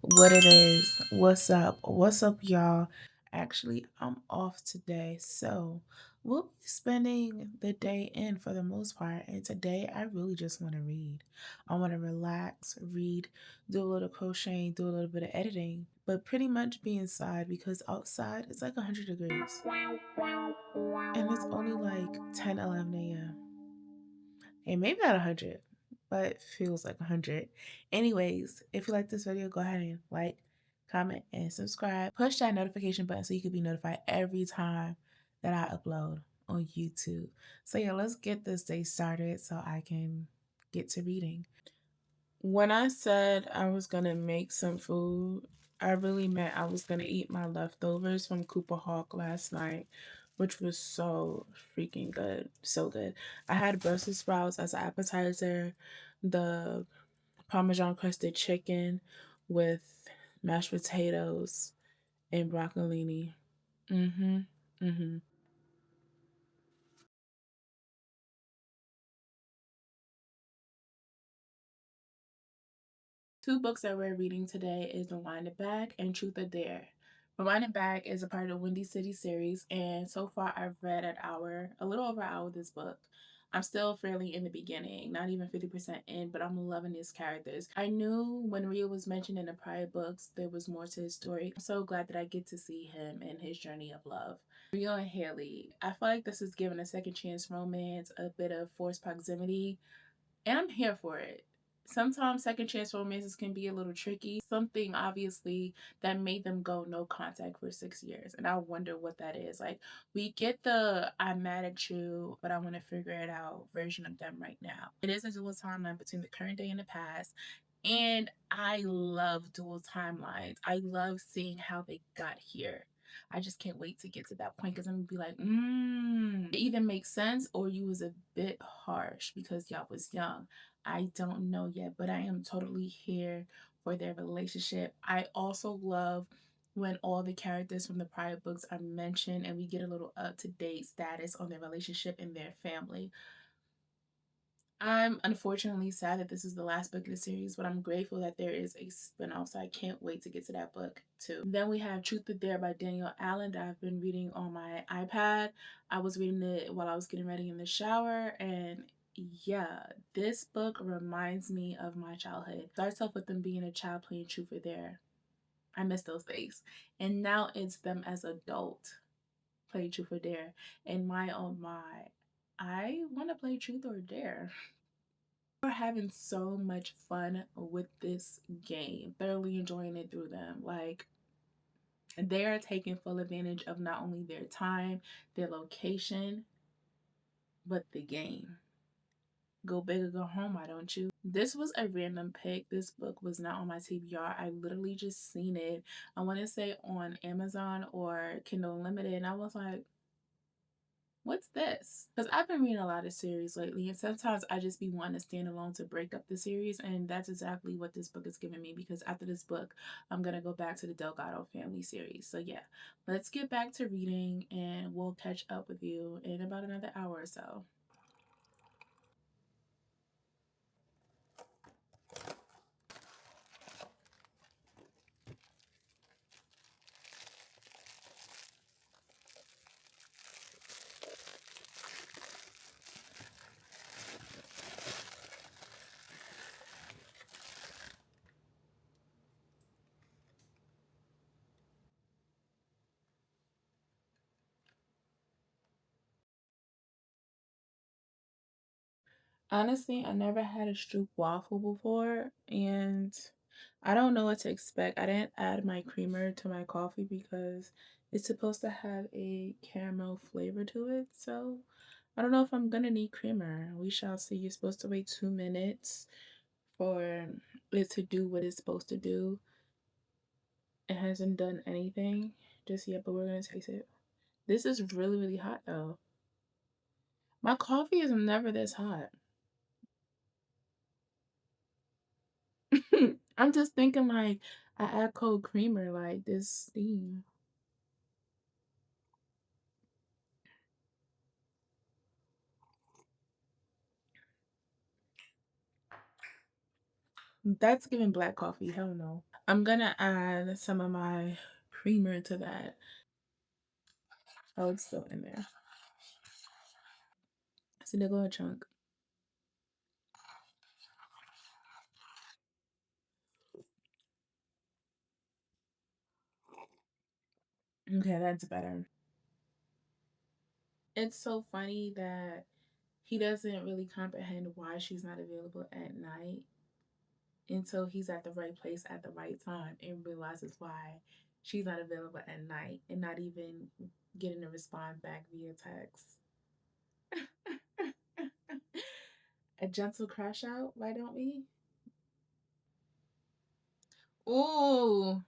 what it is. What's up? What's up, y'all? Actually, I'm off today, so we'll be spending the day in for the most part. And today, I really just want to read. I want to relax, read, do a little crocheting, do a little bit of editing, but pretty much be inside because outside it's like 100 degrees and it's only like 10, 11 a.m. And maybe not 100, but it feels like 100. Anyways, if you like this video, go ahead and like, comment, and subscribe. Push that notification button so you can be notified every time that I upload on YouTube. So yeah, let's get this day started so I can get to reading. When I said I was gonna make some food, I really meant I was gonna eat my leftovers from Cooper Hawk last night, which was so freaking good. So good. I had Brussels sprouts as an appetizer, the Parmesan crusted chicken with mashed potatoes and broccolini. Mm-hmm. Mm-hmm. Two books that we're reading today is Rewind It Back and Truth or Dare. Rewind It Back is a part of the Windy City series, and so far I've read a little over an hour of this book. I'm still fairly in the beginning, not even 50% in, but I'm loving these characters. I knew when Rio was mentioned in the prior books, there was more to his story. I'm so glad that I get to see him and his journey of love. Rio and Haley, I feel like this is giving a second chance romance, a bit of forced proximity, and I'm here for it. Sometimes second chance romances can be a little tricky. Something obviously that made them go no contact for 6 years. And I wonder what that is. Like, we get the I'm mad at you, but I want to figure it out version of them right now. It is a dual timeline between the current day and the past. And I love dual timelines. I love seeing how they got here. I just can't wait to get to that point because I'm gonna be like, it either makes sense or you was a bit harsh because y'all was young. I don't know yet, but I am totally here for their relationship. I also love when all the characters from the prior books are mentioned and we get a little up to date status on their relationship and their family. I'm unfortunately sad that this is the last book in the series, but I'm grateful that there is a spin-off, so I can't wait to get to that book too. Then we have Truth or Dare by Danielle Allen that I've been reading on my iPad. I was reading it while I was getting ready in the shower, and yeah, this book reminds me of my childhood. Starts off with them being a child playing Truth or Dare. I miss those days. And now it's them as adult playing Truth or Dare. And my oh my, I want to play Truth or Dare. We're having so much fun with this game, thoroughly enjoying it through them. Like, they are taking full advantage of not only their time, their location, but the game. Go big or go home, why don't you? This was a random pick. This book was not on my TBR. I literally just seen it. I want to say on Amazon or Kindle Unlimited, and I was like, what's this? Because I've been reading a lot of series lately, and sometimes I just be wanting to stand alone to break up the series, and that's exactly what this book is giving me. Because after this book, I'm gonna go back to the Delgado family series. So yeah, let's get back to reading, and we'll catch up with you in about another hour or so. Honestly, I never had a stroop waffle before, and I don't know what to expect. I didn't add my creamer to my coffee because it's supposed to have a caramel flavor to it. So I don't know if I'm gonna need creamer. We shall see. You're supposed to wait 2 minutes for it to do what it's supposed to do. It hasn't done anything just yet, but we're gonna taste it. This is really, really hot though. My coffee is never this hot. I'm just thinking like I add cold creamer like this steam. That's giving black coffee. Hell no. I'm gonna add some of my creamer to that. Oh, it's still in there. So they go a chunk. Okay, that's better. It's so funny that he doesn't really comprehend why she's not available at night until he's at the right place at the right time and realizes why she's not available at night and not even getting a response back via text. A gentle crash out, why don't we? Ooh,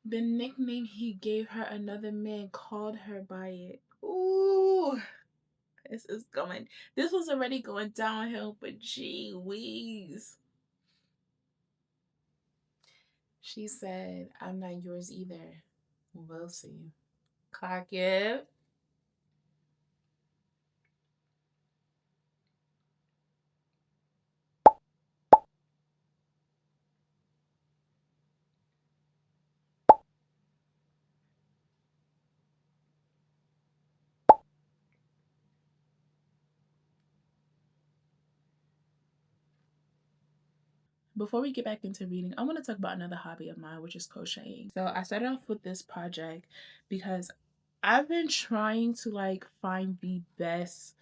the nickname he gave her, another man called her by it. Ooh, this is going. This was already going downhill, but gee whiz. She said, I'm not yours either. We'll see. Clock it. Before we get back into reading, I want to talk about another hobby of mine, which is crocheting. So I started off with this project because I've been trying to like find the best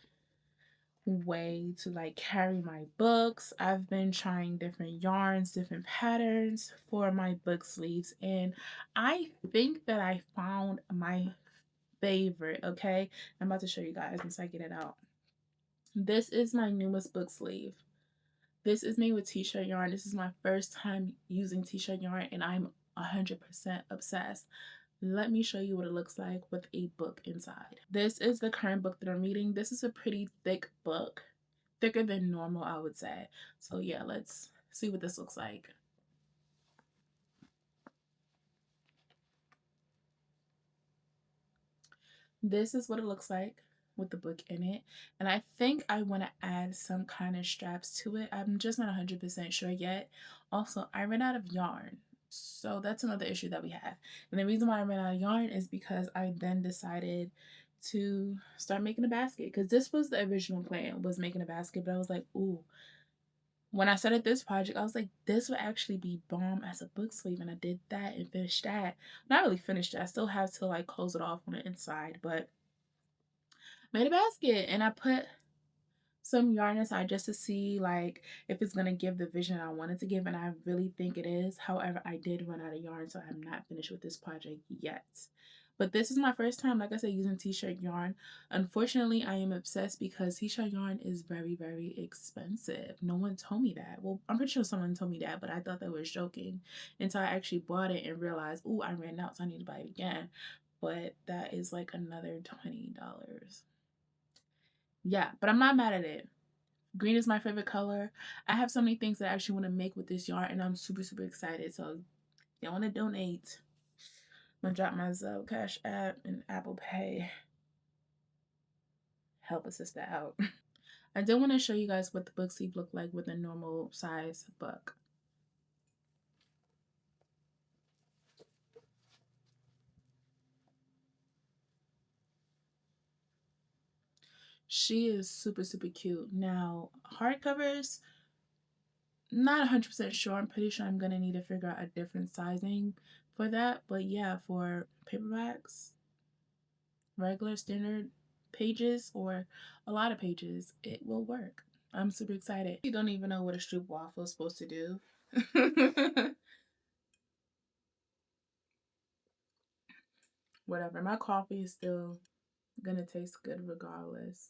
way to like carry my books. I've been trying different yarns, different patterns for my book sleeves, and I think that I found my favorite. Okay, I'm about to show you guys once I get it out. This is my newest book sleeve. This is made with t-shirt yarn. This is my first time using t-shirt yarn and I'm 100% obsessed. Let me show you what it looks like with a book inside. This is the current book that I'm reading. This is a pretty thick book, thicker than normal, I would say. So yeah, let's see what this looks like. This is what it looks like with the book in it. And I think I want to add some kind of straps to it. I'm just not 100% sure yet. Also, I ran out of yarn. So that's another issue that we have. And the reason why I ran out of yarn is because I then decided to start making a basket. Because this was the original plan, was making a basket. But I was like, ooh. When I started this project, I was like, this would actually be bomb as a book sleeve. And I did that and finished that. Not really finished it. I still have to like close it off on the inside. But made a basket and I put some yarn inside just to see like if it's gonna give the vision I wanted to give, and I really think it is. However, I did run out of yarn, so I'm not finished with this project yet. But this is my first time, like I said, using t-shirt yarn. Unfortunately, I am obsessed because t-shirt yarn is very, very expensive. No one told me that. Well, I'm pretty sure someone told me that, but I thought they were joking until I actually bought it and realized, oh, I ran out, so I need to buy it again. But that is like another $20. Yeah, but I'm not mad at it. Green is my favorite color. I have so many things that I actually want to make with this yarn, and I'm super, super excited. So, if you want to donate, I'm going to drop my Zelle, Cash App, and Apple Pay. Help a sister out. I did want to show you guys what the book sleeve looked like with a normal size book. She is super, super cute. Now, hardcovers, not 100% sure. I'm pretty sure I'm going to need to figure out a different sizing for that. But yeah, for paperbacks, regular standard pages or a lot of pages, it will work. I'm super excited. You don't even know what a stroop waffle is supposed to do. Whatever. My coffee is still gonna taste good regardless.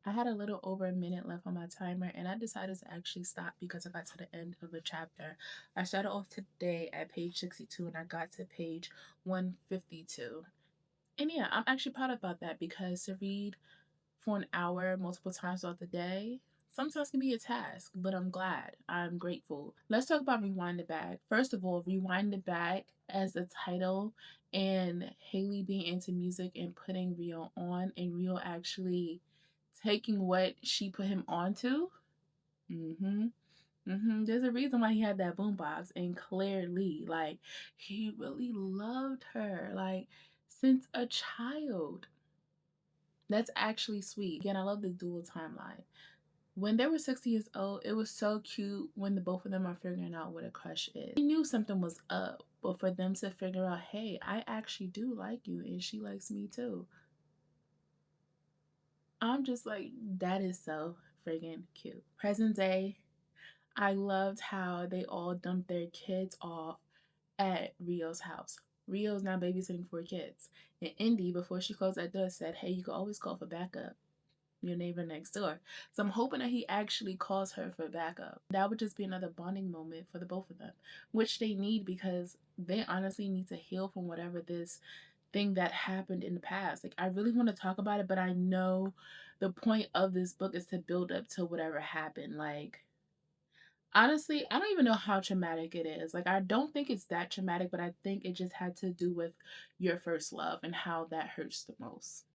I had a little over a minute left on my timer and I decided to actually stop because I got to the end of the chapter. I started off today at page 62 and I got to page 152. And yeah, I'm actually proud about that because to read for an hour multiple times throughout the day sometimes can be a task, but I'm glad. I'm grateful. Let's talk about Rewind It Back. First of all, Rewind It Back as the title and Haley being into music and putting Rio on and Rio actually taking what she put him onto. Mm-hmm. Mm-hmm. There's a reason why he had that boombox and clearly, like, he really loved her, like, since a child. That's actually sweet. Again, I love the dual timeline. When they were 60 years old, it was so cute when the both of them are figuring out what a crush is. He knew something was up, but for them to figure out, hey, I actually do like you and she likes me too. I'm just like, that is so friggin' cute. Present day, I loved how they all dumped their kids off at Rio's house. Rio's now babysitting 4 kids. And Indy, before she closed that door, said, hey, you can always call for backup. Your neighbor next door. So I'm hoping that he actually calls her for backup. That would just be another bonding moment for the both of them, which they need because they honestly need to heal from whatever this thing that happened in the past. Like, I really want to talk about it, but I know the point of this book is to build up to whatever happened. Like, honestly, I don't even know how traumatic it is. Like, I don't think it's that traumatic, but I think it just had to do with your first love and how that hurts the most.